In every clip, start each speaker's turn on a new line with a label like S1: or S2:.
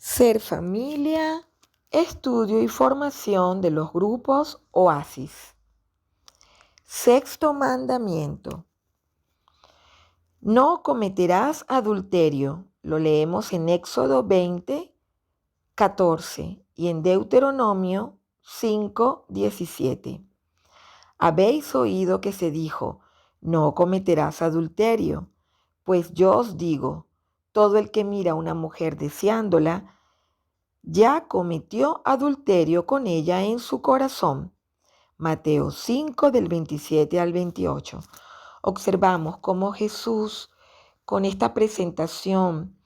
S1: Ser familia, estudio y formación de los grupos Oasis. Sexto mandamiento. No cometerás adulterio. Lo leemos en Éxodo 20, 14 y en Deuteronomio 5, 17. Habéis oído que se dijo, no cometerás adulterio. Pues yo os digo, todo el que mira a una mujer deseándola, ya cometió adulterio con ella en su corazón. Mateo 5 del 27 al 28. Observamos cómo Jesús, con esta presentación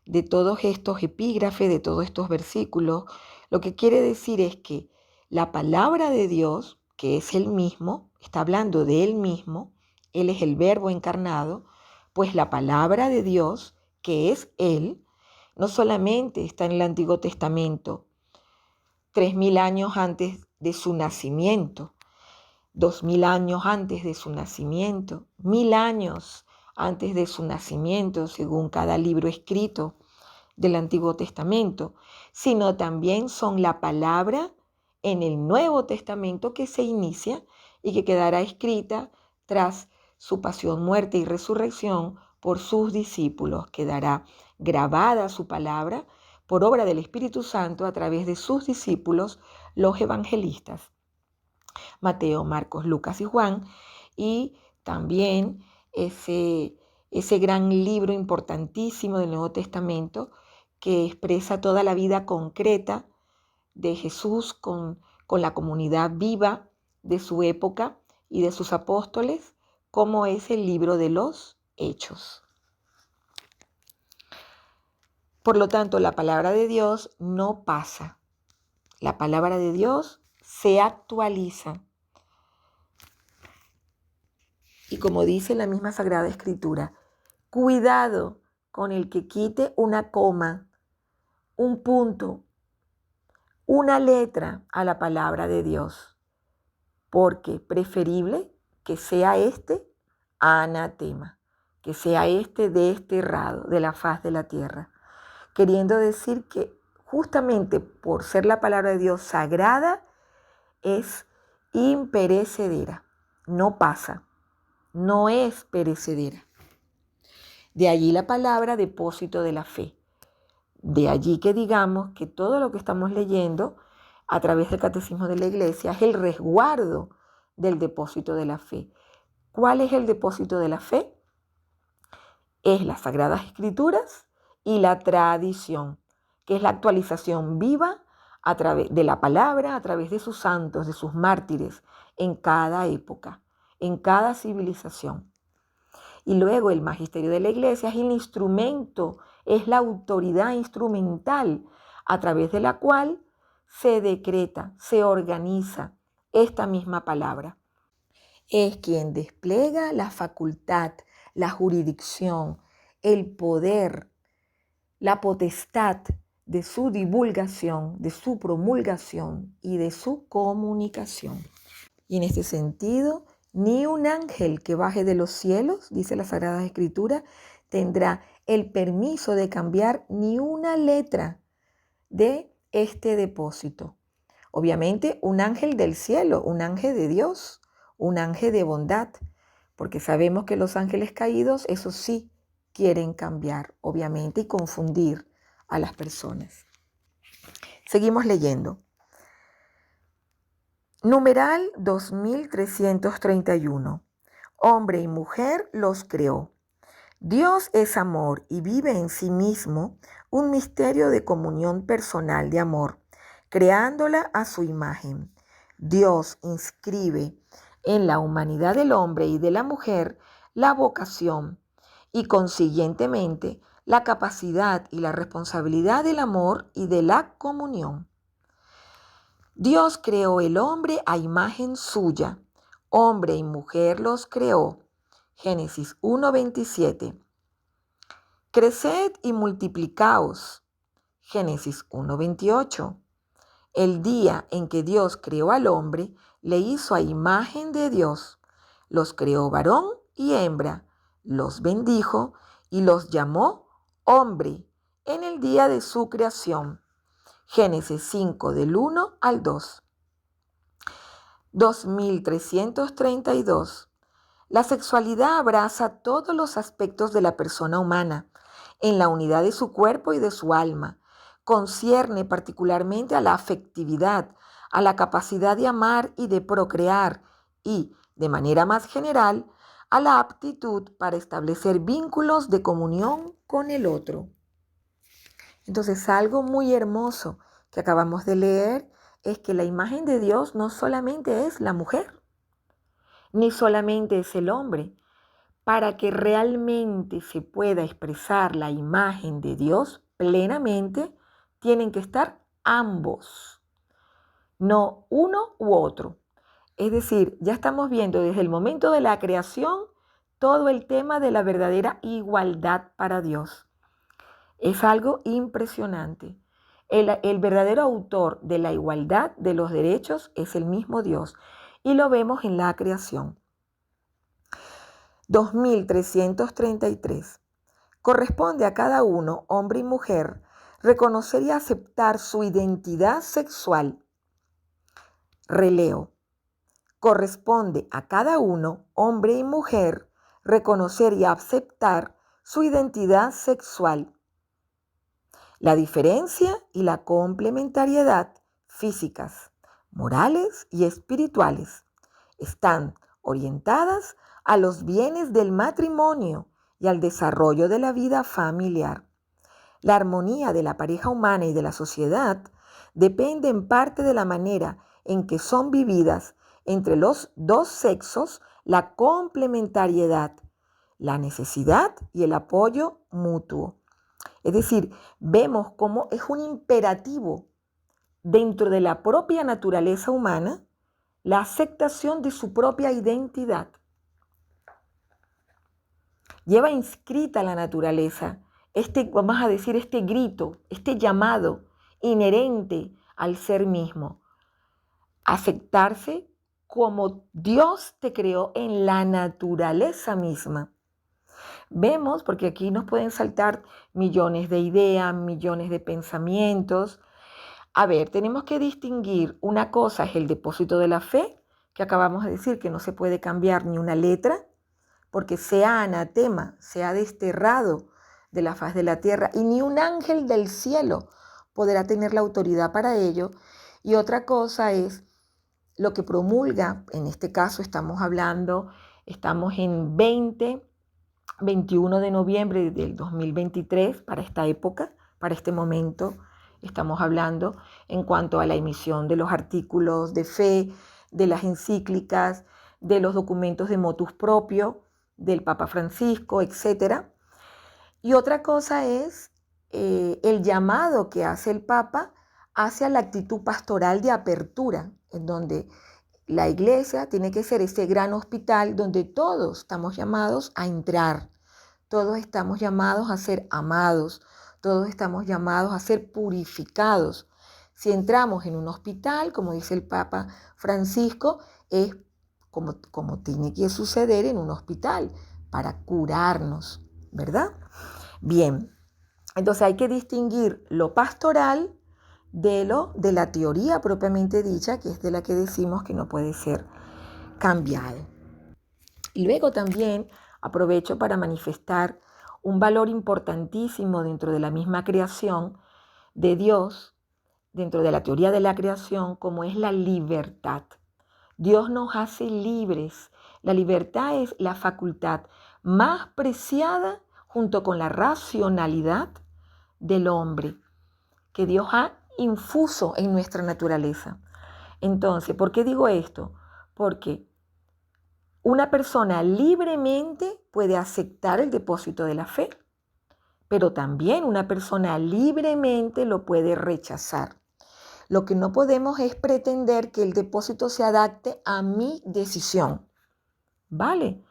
S1: de todos estos epígrafes, de todos estos versículos, lo que quiere decir es que la palabra de Dios, que es Él mismo, está hablando de Él mismo, Él es el Verbo encarnado, pues la palabra de Dios, que es Él, no solamente está en el Antiguo Testamento, 3000 años antes de su nacimiento, 2000 años antes de su nacimiento, 1000 años antes de su nacimiento, según cada libro escrito del Antiguo Testamento, sino también son la palabra en el Nuevo Testamento que se inicia y que quedará escrita tras su pasión, muerte y resurrección por sus discípulos. Quedará grabada su palabra por obra del Espíritu Santo a través de sus discípulos, los evangelistas. Mateo, Marcos, Lucas y Juan, y también ese gran libro importantísimo del Nuevo Testamento que expresa toda la vida concreta de Jesús con la comunidad viva de su época y de sus apóstoles, como es el libro de los Hechos. Por lo tanto, la palabra de Dios no pasa. La palabra de Dios se actualiza. Y como dice la misma Sagrada Escritura, cuidado con el que quite una coma, un punto, una letra a la palabra de Dios, porque preferible que sea anatema, que sea desterrado de la faz de la tierra, queriendo decir que justamente por ser la palabra de Dios sagrada, es imperecedera, no pasa. No es perecedera. De allí la palabra depósito de la fe. De allí que digamos que todo lo que estamos leyendo a través del Catecismo de la Iglesia es el resguardo del depósito de la fe. ¿Cuál es el depósito de la fe? Es las Sagradas Escrituras y la tradición, que es la actualización viva a través de la palabra, a través de sus santos, de sus mártires, en cada época, en cada civilización. Y luego el magisterio de la Iglesia es el instrumento, es la autoridad instrumental a través de la cual se decreta, se organiza esta misma palabra. Es quien despliega la facultad, la jurisdicción, el poder, la potestad de su divulgación, de su promulgación y de su comunicación. Y en este sentido, ni un ángel que baje de los cielos, dice la Sagrada Escritura, tendrá el permiso de cambiar ni una letra de este depósito. Obviamente, un ángel del cielo, un ángel de Dios, un ángel de bondad, porque sabemos que los ángeles caídos, eso sí, quieren cambiar, obviamente, y confundir a las personas. Seguimos leyendo. Numeral 2331. Hombre y mujer los creó. Dios es amor y vive en sí mismo un misterio de comunión personal de amor, creándola a su imagen. Dios inscribe en la humanidad del hombre y de la mujer la vocación y consiguientemente la capacidad y la responsabilidad del amor y de la comunión. Dios creó el hombre a imagen suya, hombre y mujer los creó. Génesis 1:27. Creced y multiplicaos. Génesis 1:28. El día en que Dios creó al hombre, le hizo a imagen de Dios. Los creó varón y hembra, los bendijo y los llamó hombre en el día de su creación. Génesis 5 del 1 al 2. 2332. La sexualidad abraza todos los aspectos de la persona humana, en la unidad de su cuerpo y de su alma. Concierne particularmente a la afectividad, a la capacidad de amar y de procrear y, de manera más general, a la aptitud para establecer vínculos de comunión con el otro. Entonces, algo muy hermoso que acabamos de leer es que la imagen de Dios no solamente es la mujer, ni solamente es el hombre. Para que realmente se pueda expresar la imagen de Dios plenamente, tienen que estar ambos, no uno u otro. Es decir, ya estamos viendo desde el momento de la creación todo el tema de la verdadera igualdad para Dios. Es algo impresionante. El verdadero autor de la igualdad de los derechos es el mismo Dios y lo vemos en la creación. 2333. Corresponde a cada uno, hombre y mujer, reconocer y aceptar su identidad sexual. Releo. Corresponde a cada uno, hombre y mujer, reconocer y aceptar su identidad sexual. La diferencia y la complementariedad físicas, morales y espirituales están orientadas a los bienes del matrimonio y al desarrollo de la vida familiar. La armonía de la pareja humana y de la sociedad depende en parte de la manera en que son vividas entre los dos sexos la complementariedad, la necesidad y el apoyo mutuo. Es decir, vemos cómo es un imperativo dentro de la propia naturaleza humana la aceptación de su propia identidad. Lleva inscrita la naturaleza vamos a decir, este grito, este llamado inherente al ser mismo. Aceptarse como Dios te creó en la naturaleza misma. Vemos, porque aquí nos pueden saltar millones de ideas, millones de pensamientos. A ver, tenemos que distinguir, una cosa es el depósito de la fe, que acabamos de decir que no se puede cambiar ni una letra, porque sea anatema, sea desterrado de la faz de la tierra, y ni un ángel del cielo podrá tener la autoridad para ello. Y otra cosa es lo que promulga, en este caso estamos en 21 de noviembre del 2023, para esta época, para este momento, estamos hablando en cuanto a la emisión de los artículos de fe, de las encíclicas, de los documentos de motus propio, del Papa Francisco, etc. Y otra cosa es el llamado que hace el Papa hacia la actitud pastoral de apertura, en donde la iglesia tiene que ser ese gran hospital donde todos estamos llamados a entrar, todos estamos llamados a ser amados, todos estamos llamados a ser purificados. Si entramos en un hospital, como dice el Papa Francisco, es como tiene que suceder en un hospital, para curarnos, ¿verdad? Bien, entonces hay que distinguir lo pastoral de la teoría propiamente dicha, que es de la que decimos que no puede ser cambiado. Y luego también aprovecho para manifestar un valor importantísimo dentro de la misma creación de Dios, dentro de la teoría de la creación, como es la libertad. Dios nos hace libres. La libertad es la facultad más preciada junto con la racionalidad del hombre que Dios ha infuso en nuestra naturaleza. Entonces, ¿por qué digo esto? Porque una persona libremente puede aceptar el depósito de la fe, pero también una persona libremente lo puede rechazar. Lo que no podemos es pretender que el depósito se adapte a mi decisión. ¿Vale?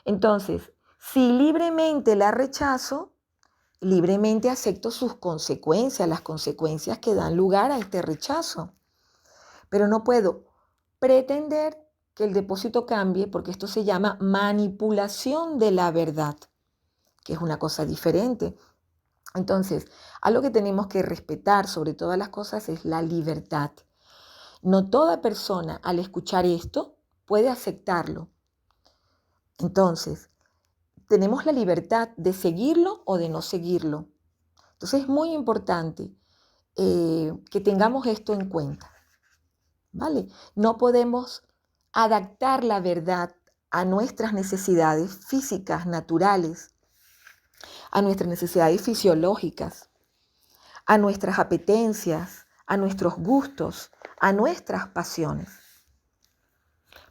S1: Entonces, si libremente la rechazo, libremente acepto sus consecuencias, las consecuencias que dan lugar a este rechazo. Pero no puedo pretender que el depósito cambie, porque esto se llama manipulación de la verdad, que es una cosa diferente. Entonces, algo que tenemos que respetar sobre todas las cosas es la libertad. No toda persona al escuchar esto puede aceptarlo. Entonces, tenemos la libertad de seguirlo o de no seguirlo. Entonces, es muy importante que tengamos esto en cuenta, ¿vale? No podemos adaptar la verdad a nuestras necesidades físicas, naturales, a nuestras necesidades fisiológicas, a nuestras apetencias, a nuestros gustos, a nuestras pasiones.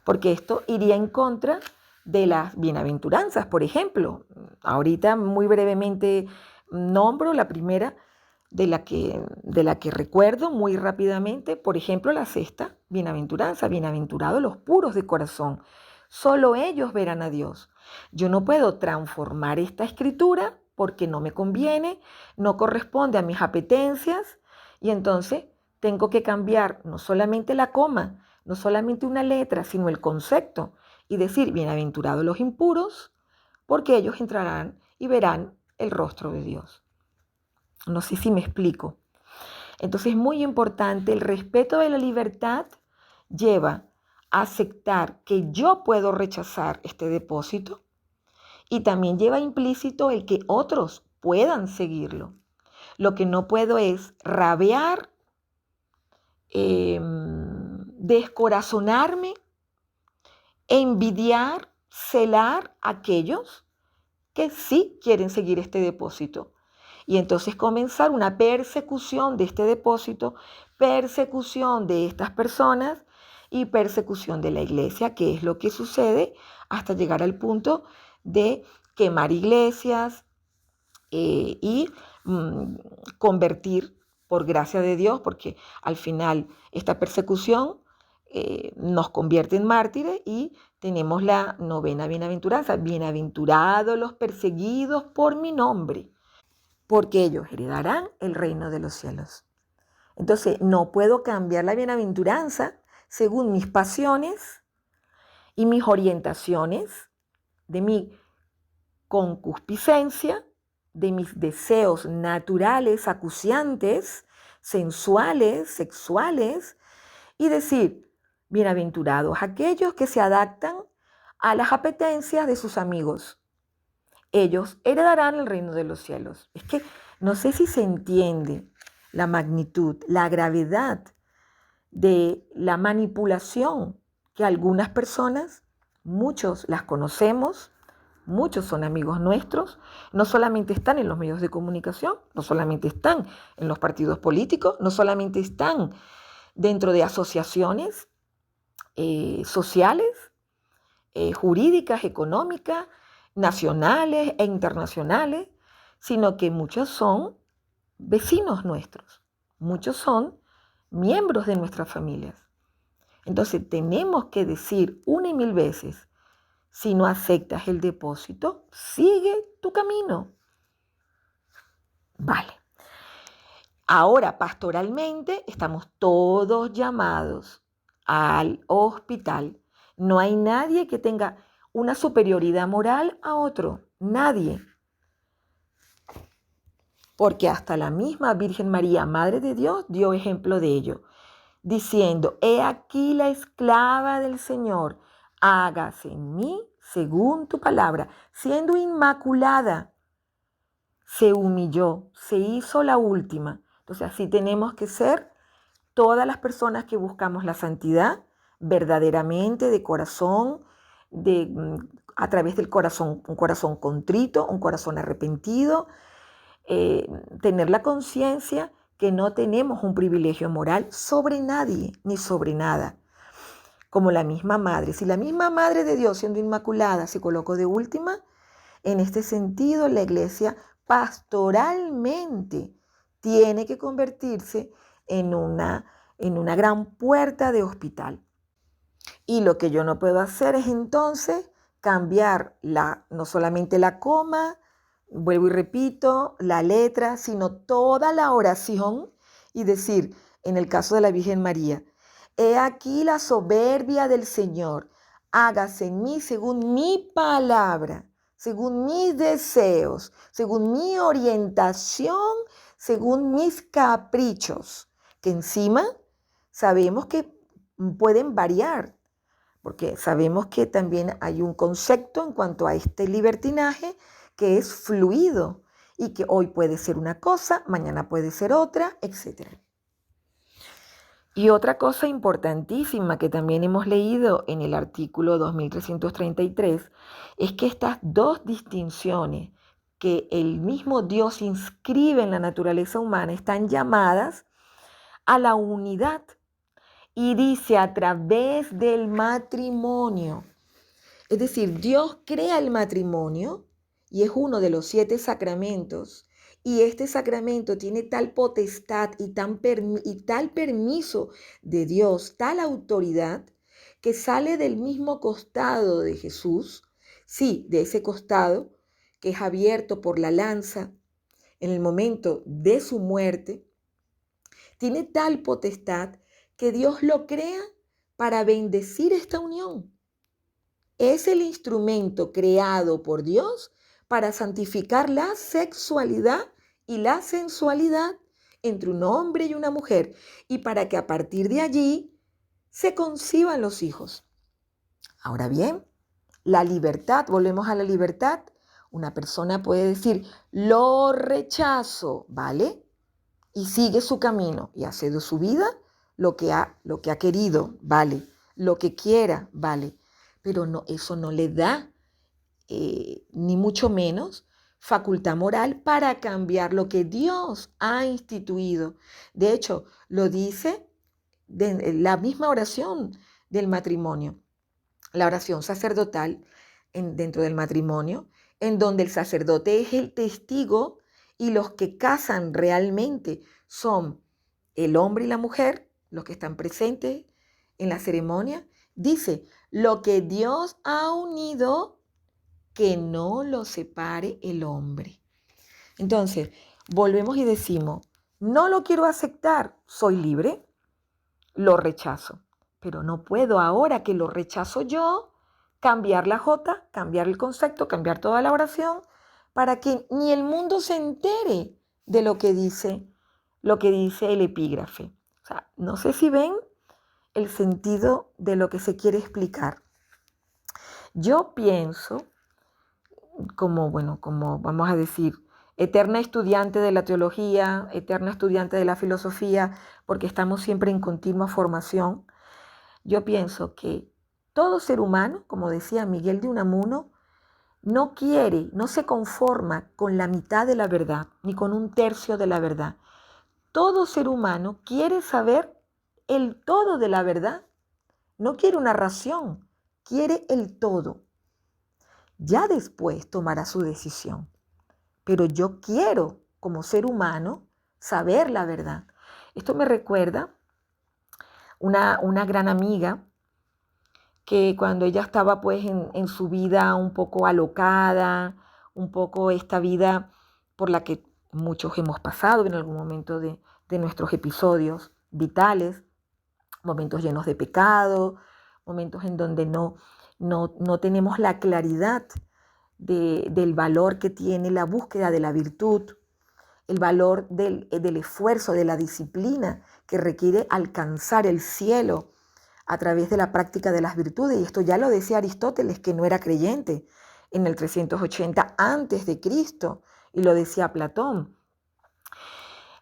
S1: Porque esto iría en contra de las bienaventuranzas, por ejemplo. Ahorita muy brevemente nombro la primera de la que recuerdo muy rápidamente, por ejemplo, la sexta bienaventuranza, bienaventurados los puros de corazón, solo ellos verán a Dios. Yo no puedo transformar esta escritura porque no me conviene, no corresponde a mis apetencias y entonces tengo que cambiar no solamente la coma, no solamente una letra, sino el concepto y decir bienaventurados los impuros porque ellos entrarán y verán el rostro de Dios. No sé si me explico. Entonces es muy importante, el respeto de la libertad lleva a aceptar que yo puedo rechazar este depósito y también lleva implícito el que otros puedan seguirlo. Lo que no puedo es rabiar, descorazonarme, envidiar, celar a aquellos que sí quieren seguir este depósito. Y entonces comenzar una persecución de este depósito, persecución de estas personas y persecución de la iglesia, que es lo que sucede hasta llegar al punto de quemar iglesias y convertir por gracia de Dios, porque al final esta persecución nos convierte en mártires y tenemos la novena bienaventuranza. Bienaventurados los perseguidos por mi nombre, porque ellos heredarán el reino de los cielos. Entonces, no puedo cambiar la bienaventuranza según mis pasiones y mis orientaciones, de mi concupiscencia, de mis deseos naturales, acuciantes, sensuales, sexuales, y decir, bienaventurados aquellos que se adaptan a las apetencias de sus amigos. Ellos heredarán el reino de los cielos. Es que no sé si se entiende la magnitud, la gravedad de la manipulación que algunas personas, muchos las conocemos, muchos son amigos nuestros, no solamente están en los medios de comunicación, no solamente están en los partidos políticos, no solamente están dentro de asociaciones sociales, jurídicas, económicas, nacionales e internacionales, sino que muchos son vecinos nuestros, muchos son miembros de nuestras familias. Entonces tenemos que decir una y mil veces, si no aceptas el depósito, sigue tu camino. Vale. Ahora, pastoralmente, estamos todos llamados al hospital. No hay nadie que tenga una superioridad moral a otro. Nadie. Porque hasta la misma Virgen María, Madre de Dios, dio ejemplo de ello, diciendo, he aquí la esclava del Señor, hágase en mí según tu palabra. Siendo inmaculada, se humilló, se hizo la última. Entonces así tenemos que ser todas las personas que buscamos la santidad verdaderamente, de corazón, a través del corazón, un corazón contrito, un corazón arrepentido, tener la conciencia que no tenemos un privilegio moral sobre nadie ni sobre nada. Como la misma madre. Si la misma Madre de Dios, siendo inmaculada, se colocó de última, en este sentido la iglesia pastoralmente tiene que convertirse en una gran puerta de hospital. Y lo que yo no puedo hacer es entonces cambiar no solamente la coma, vuelvo y repito, la letra, sino toda la oración y decir, en el caso de la Virgen María, he aquí la soberbia del Señor, hágase en mí según mi palabra. según mis deseos, según mi orientación, según mis caprichos, que encima sabemos que pueden variar, porque sabemos que también hay un concepto en cuanto a este libertinaje que es fluido y que hoy puede ser una cosa, mañana puede ser otra, etc. Y otra cosa importantísima que también hemos leído en el artículo 2333 es que estas dos distinciones que el mismo Dios inscribe en la naturaleza humana están llamadas a la unidad. Y dice a través del matrimonio. Es decir, Dios crea el matrimonio y es uno de los 7 sacramentos. Y este sacramento tiene tal potestad y tal permiso de Dios, tal autoridad, que sale del mismo costado de Jesús, sí, de ese costado que es abierto por la lanza en el momento de su muerte, tiene tal potestad que Dios lo crea para bendecir esta unión. Es el instrumento creado por Dios para santificar la sexualidad y la sensualidad entre un hombre y una mujer y para que a partir de allí se conciban los hijos. Ahora bien, la libertad, volvemos a la libertad. Una persona puede decir, lo rechazo, ¿vale? Y sigue su camino y hace de su vida lo que ha querido, vale, lo que quiera, vale, pero no, eso no le da, ni mucho menos, facultad moral para cambiar lo que Dios ha instituido. De hecho, lo dice la misma oración del matrimonio, la oración sacerdotal dentro del matrimonio, en donde el sacerdote es el testigo y los que casan realmente son el hombre y la mujer, los que están presentes en la ceremonia. Dice, lo que Dios ha unido, que no lo separe el hombre. Entonces, volvemos y decimos, no lo quiero aceptar, soy libre, lo rechazo. Pero no puedo ahora que lo rechazo yo, cambiar la J, cambiar el concepto, cambiar toda la oración, para que ni el mundo se entere de lo que dice el epígrafe. O sea, no sé si ven el sentido de lo que se quiere explicar. Yo pienso, como vamos a decir, eterna estudiante de la teología, eterna estudiante de la filosofía, porque estamos siempre en continua formación, yo pienso que todo ser humano, como decía Miguel de Unamuno, no quiere, no se conforma con la mitad de la verdad, ni con un tercio de la verdad. Todo ser humano quiere saber el todo de la verdad. No quiere una ración, quiere el todo. Ya después tomará su decisión. Pero yo quiero, como ser humano, saber la verdad. Esto me recuerda una gran amiga que cuando ella estaba pues en su vida un poco alocada, un poco esta vida por la que muchos hemos pasado en algún momento de nuestros episodios vitales, momentos llenos de pecado, momentos en donde no tenemos la claridad del valor que tiene la búsqueda de la virtud, el valor del esfuerzo, de la disciplina que requiere alcanzar el cielo a través de la práctica de las virtudes. Y esto ya lo decía Aristóteles, que no era creyente en el 380 antes de Cristo, y lo decía Platón.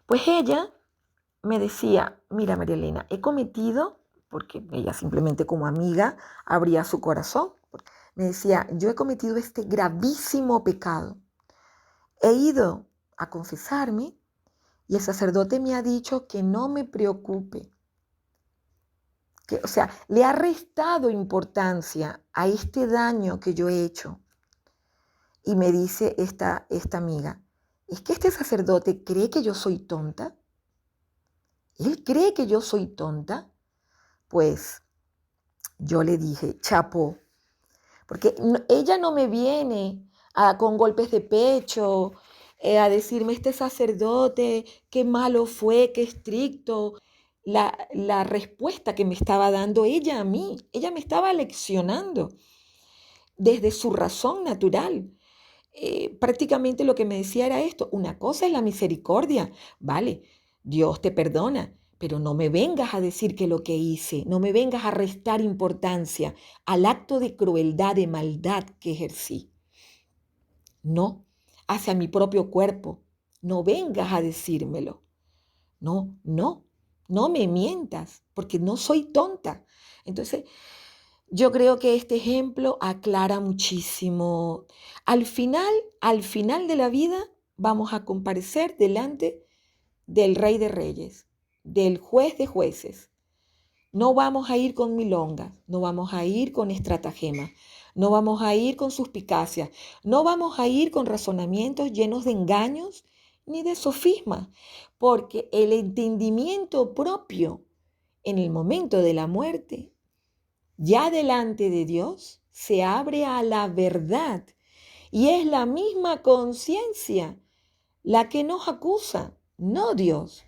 S1: Pues ella me decía, mira María Elena, he cometido, porque ella simplemente como amiga abría su corazón, me decía, yo he cometido este gravísimo pecado. He ido a confesarme y el sacerdote me ha dicho que no me preocupe. O sea, le ha restado importancia a este daño que yo he hecho. Y me dice esta amiga, ¿es que este sacerdote cree que yo soy tonta? ¿Él cree que yo soy tonta? Pues yo le dije, chapó, porque ella no me viene con golpes de pecho, a decirme este sacerdote, qué malo fue, qué estricto. La respuesta que me estaba dando ella a mí, ella me estaba leccionando desde su razón natural. prácticamente lo que me decía era esto: una cosa es la misericordia, vale, Dios te perdona, pero no me vengas a decir que lo que hice, no me vengas a restar importancia al acto de crueldad, de maldad que ejercí. No, hacia mi propio cuerpo, no vengas a decírmelo. No, no, no me mientas, porque no soy tonta. Entonces, yo creo que este ejemplo aclara muchísimo. Al final, al final de la vida, vamos a comparecer delante del Rey de Reyes, del Juez de Jueces. No vamos a ir con milongas, no vamos a ir con estratagemas, no vamos a ir con suspicacias, no vamos a ir con razonamientos llenos de engaños ni de sofismas, porque el entendimiento propio en el momento de la muerte, ya delante de Dios, se abre a la verdad y es la misma conciencia la que nos acusa, no Dios.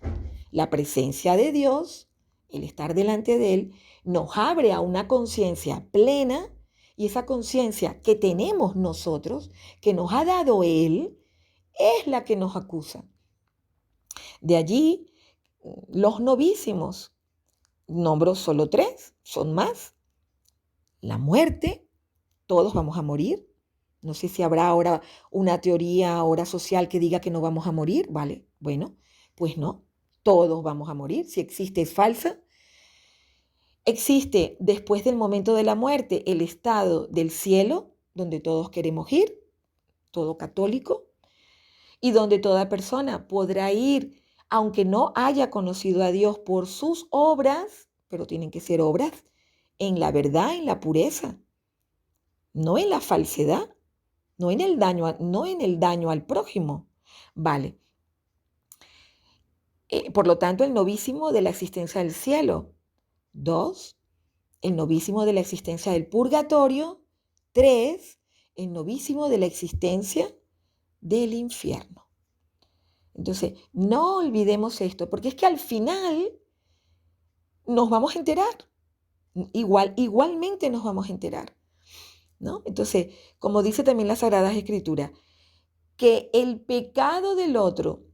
S1: La presencia de Dios, el estar delante de Él, nos abre a una conciencia plena, y esa conciencia que tenemos nosotros, que nos ha dado Él, es la que nos acusa. De allí los novísimos, nombro solo 3, son más. La muerte, todos vamos a morir. No sé si habrá ahora una teoría ahora social que diga que no vamos a morir, ¿vale? Bueno, pues no, todos vamos a morir. Si existe, es falsa. Existe después del momento de la muerte el estado del cielo, donde todos queremos ir, todo católico, y donde toda persona podrá ir, aunque no haya conocido a Dios por sus obras, pero tienen que ser obras en la verdad, en la pureza, no en la falsedad. No en el daño al prójimo. Vale. Por lo tanto, el novísimo de la existencia del cielo. 2, el novísimo de la existencia del purgatorio. 3, el novísimo de la existencia del infierno. Entonces, no olvidemos esto, porque es que al final nos vamos a enterar. Igualmente nos vamos a enterar, ¿no? Entonces, como dice también las Sagradas Escrituras, que el pecado del otro,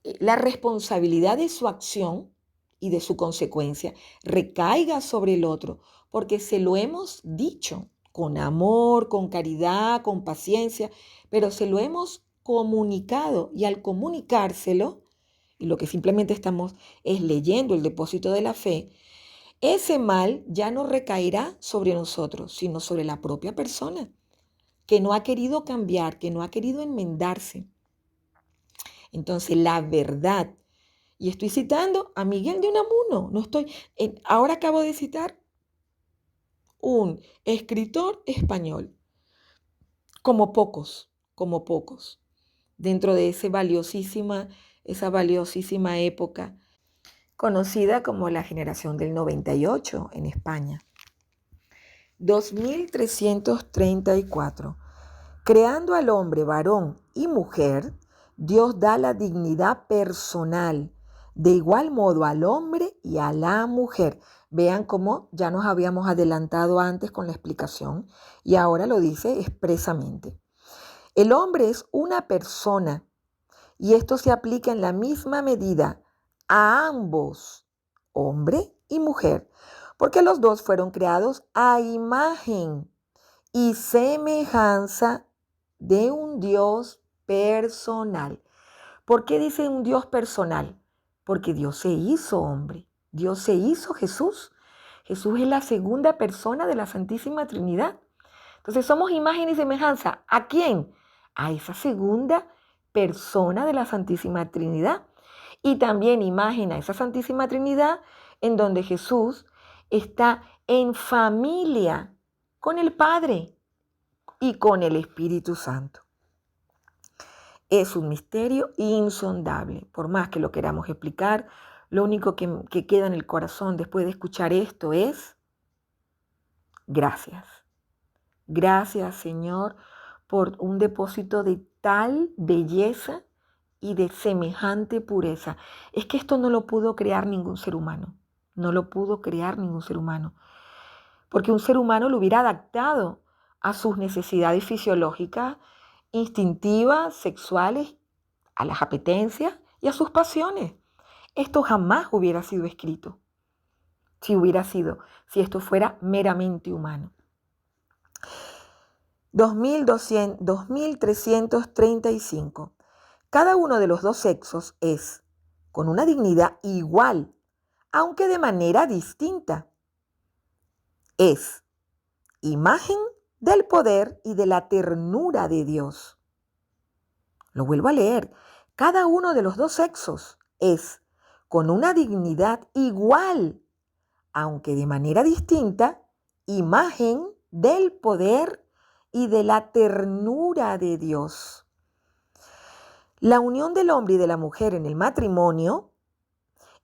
S1: la responsabilidad de su acción y de su consecuencia recaiga sobre el otro, porque se lo hemos dicho con amor, con caridad, con paciencia, pero se lo hemos comunicado, y al comunicárselo, y lo que simplemente estamos es leyendo el depósito de la fe, ese mal ya no recaerá sobre nosotros, sino sobre la propia persona, que no ha querido cambiar, que no ha querido enmendarse. Entonces, la verdad, y estoy citando a Miguel de Unamuno, ahora acabo de citar un escritor español, como pocos, dentro de esa valiosísima época, conocida como la generación del 98 en España. 2334. Creando al hombre varón y mujer, Dios da la dignidad personal, de igual modo al hombre y a la mujer. Vean cómo ya nos habíamos adelantado antes con la explicación y ahora lo dice expresamente. El hombre es una persona y esto se aplica en la misma medida a ambos, hombre y mujer, porque los dos fueron creados a imagen y semejanza de un Dios personal. ¿Por qué dice un Dios personal? Porque Dios se hizo hombre, Dios se hizo Jesús. Jesús es la segunda persona de la Santísima Trinidad. Entonces somos imagen y semejanza. ¿A quién? A esa segunda persona de la Santísima Trinidad. Y también imagen a esa Santísima Trinidad en donde Jesús está en familia con el Padre y con el Espíritu Santo. Es un misterio insondable. Por más que lo queramos explicar, lo único que queda en el corazón después de escuchar esto es gracias. Gracias, Señor, por un depósito de tal belleza y de semejante pureza. Es que esto no lo pudo crear ningún ser humano. No lo pudo crear ningún ser humano. Porque un ser humano lo hubiera adaptado a sus necesidades fisiológicas, instintivas, sexuales, a las apetencias y a sus pasiones. Esto jamás hubiera sido escrito si esto fuera meramente humano. 2335. Cada uno de los dos sexos es, con una dignidad igual, aunque de manera distinta, es imagen del poder y de la ternura de Dios. Lo vuelvo a leer. Cada uno de los dos sexos es, con una dignidad igual, aunque de manera distinta, imagen del poder y de la ternura de Dios. La unión del hombre y de la mujer en el matrimonio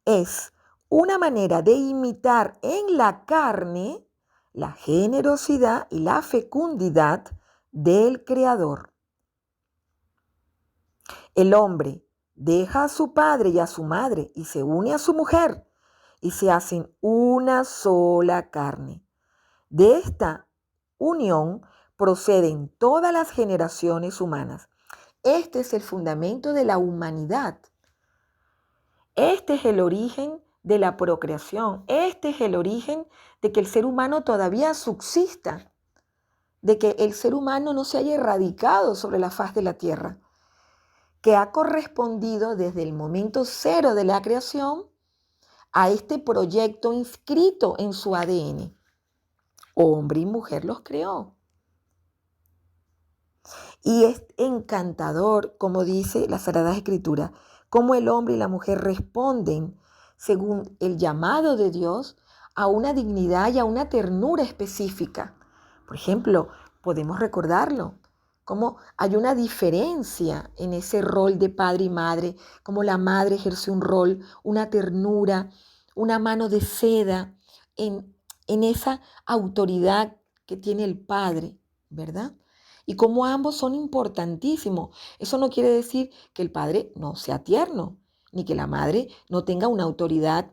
S1: es una manera de imitar en la carne la generosidad y la fecundidad del Creador. El hombre deja a su padre y a su madre y se une a su mujer y se hacen una sola carne. De esta unión proceden todas las generaciones humanas. Este es el fundamento de la humanidad. Este es el origen de la procreación. Este es el origen de que el ser humano todavía subsista, de que el ser humano no se haya erradicado sobre la faz de la tierra, que ha correspondido desde el momento cero de la creación a este proyecto inscrito en su ADN. Hombre y mujer los creó. Y es encantador, como dice la Sagrada Escritura, cómo el hombre y la mujer responden según el llamado de Dios a una dignidad y a una ternura específica. Por ejemplo, podemos recordarlo, cómo hay una diferencia en ese rol de padre y madre, cómo la madre ejerce un rol, una ternura, una mano de seda en esa autoridad que tiene el padre, ¿verdad? Y como ambos son importantísimos. Eso no quiere decir que el padre no sea tierno, ni que la madre no tenga una autoridad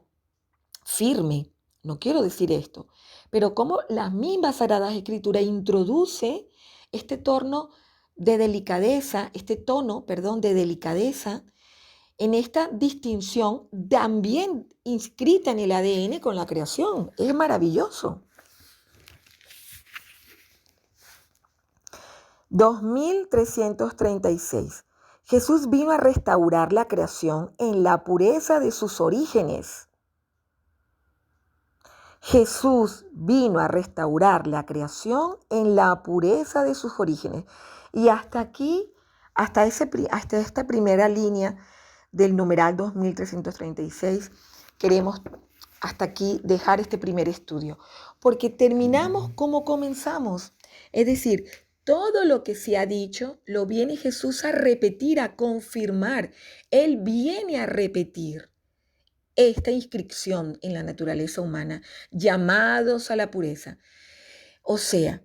S1: firme. No quiero decir esto. Pero como la misma Sagrada Escritura introduce este tono de delicadeza, de delicadeza, en esta distinción también inscrita en el ADN con la creación. Es maravilloso. 2336. Jesús vino a restaurar la creación en la pureza de sus orígenes. Jesús vino a restaurar la creación en la pureza de sus orígenes. Y hasta aquí, hasta esta primera línea del numeral 2336, queremos hasta aquí dejar este primer estudio, porque terminamos como comenzamos. Es decir, todo lo que se ha dicho lo viene Jesús a repetir, a confirmar. Él viene a repetir esta inscripción en la naturaleza humana, llamados a la pureza. O sea,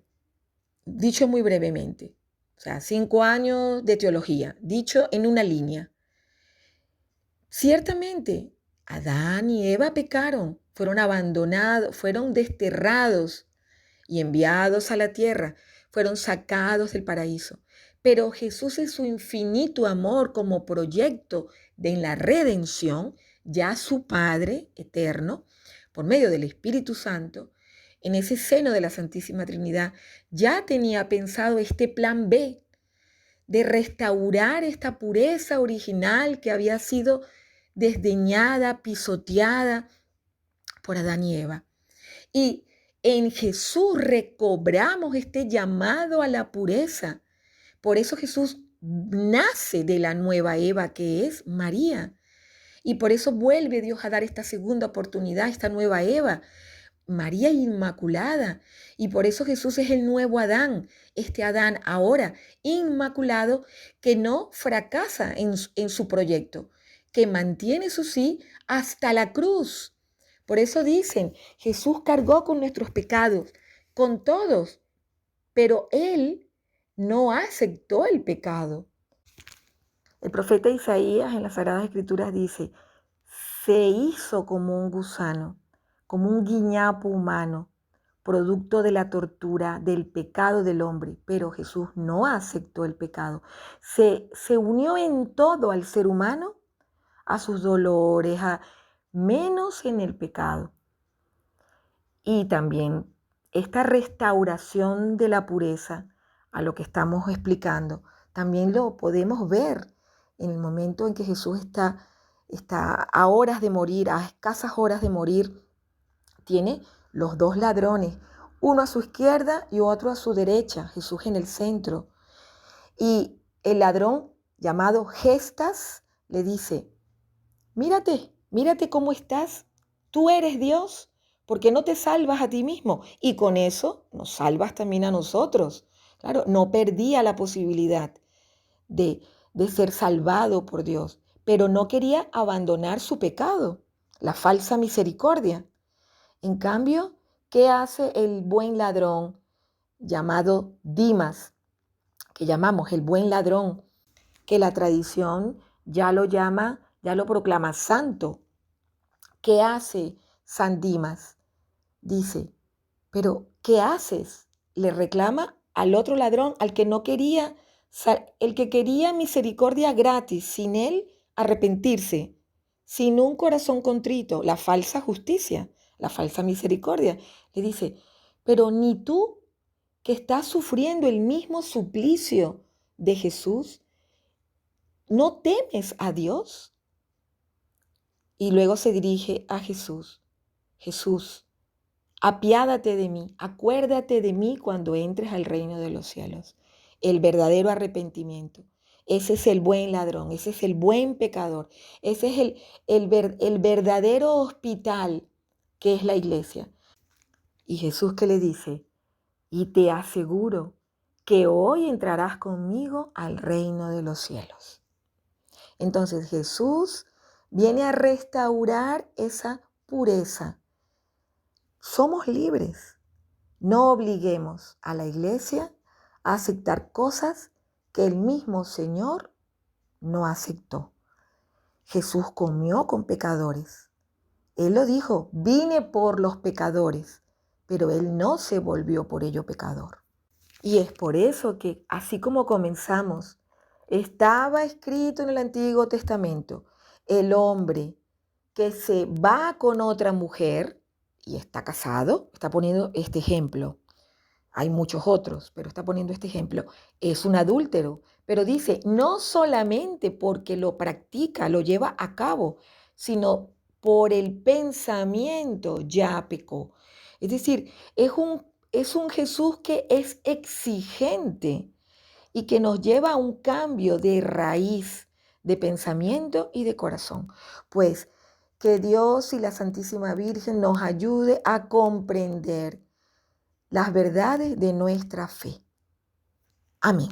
S1: dicho muy brevemente, 5 años de teología, dicho en una línea. Ciertamente, Adán y Eva pecaron, fueron abandonados, fueron desterrados y enviados a la tierra, fueron sacados del paraíso. Pero Jesús en su infinito amor como proyecto de la redención, ya su Padre eterno, por medio del Espíritu Santo, en ese seno de la Santísima Trinidad, ya tenía pensado este plan B de restaurar esta pureza original que había sido desdeñada, pisoteada por Adán y Eva. Y en Jesús recobramos este llamado a la pureza. Por eso Jesús nace de la nueva Eva que es María. Y por eso vuelve Dios a dar esta segunda oportunidad, esta nueva Eva, María Inmaculada. Y por eso Jesús es el nuevo Adán, este Adán ahora inmaculado que no fracasa en su proyecto, que mantiene su sí hasta la cruz. Por eso dicen, Jesús cargó con nuestros pecados, con todos, pero Él no aceptó el pecado. El profeta Isaías en las Sagradas Escrituras dice, se hizo como un gusano, como un guiñapo humano, producto de la tortura, del pecado del hombre, pero Jesús no aceptó el pecado. Se unió en todo al ser humano, a sus dolores, menos en el pecado. Y también esta restauración de la pureza, a lo que estamos explicando, también lo podemos ver en el momento en que Jesús está a horas de morir, a escasas horas de morir. Tiene los dos ladrones, uno a su izquierda y otro a su derecha, Jesús en el centro. Y el ladrón llamado Gestas le dice: mírate cómo estás, tú eres Dios, ¿por qué no te salvas a ti mismo? Y con eso nos salvas también a nosotros. Claro, no perdía la posibilidad de, de ser salvado por Dios, pero no quería abandonar su pecado, la falsa misericordia. En cambio, ¿qué hace el buen ladrón llamado Dimas, que llamamos el buen ladrón, que la tradición ya lo proclama santo? ¿Qué hace San Dimas? Dice: pero ¿qué haces? Le reclama al otro ladrón, al que no quería, el que quería misericordia gratis, sin él arrepentirse, sin un corazón contrito, la falsa justicia, la falsa misericordia. Le dice: pero ni tú, que estás sufriendo el mismo suplicio de Jesús, ¿no temes a Dios? Y luego se dirige a Jesús: Jesús, apiádate de mí, acuérdate de mí cuando entres al reino de los cielos. El verdadero arrepentimiento. Ese es el buen ladrón, ese es el buen pecador, ese es el verdadero hospital que es la iglesia. Y Jesús, que le dice: y te aseguro que hoy entrarás conmigo al reino de los cielos. Entonces Jesús viene a restaurar esa pureza. Somos libres. No obliguemos a la iglesia a aceptar cosas que el mismo Señor no aceptó. Jesús comió con pecadores. Él lo dijo: vine por los pecadores, pero Él no se volvió por ello pecador. Y es por eso que, así como comenzamos, estaba escrito en el Antiguo Testamento: el hombre que se va con otra mujer y está casado, está poniendo este ejemplo. Hay muchos otros, pero está poniendo este ejemplo. Es un adúltero, pero dice, no solamente porque lo practica, lo lleva a cabo, sino por el pensamiento ya pecó. Es decir, es un Jesús que es exigente y que nos lleva a un cambio de raíz, de pensamiento y de corazón. Pues que Dios y la Santísima Virgen nos ayude a comprender las verdades de nuestra fe. Amén.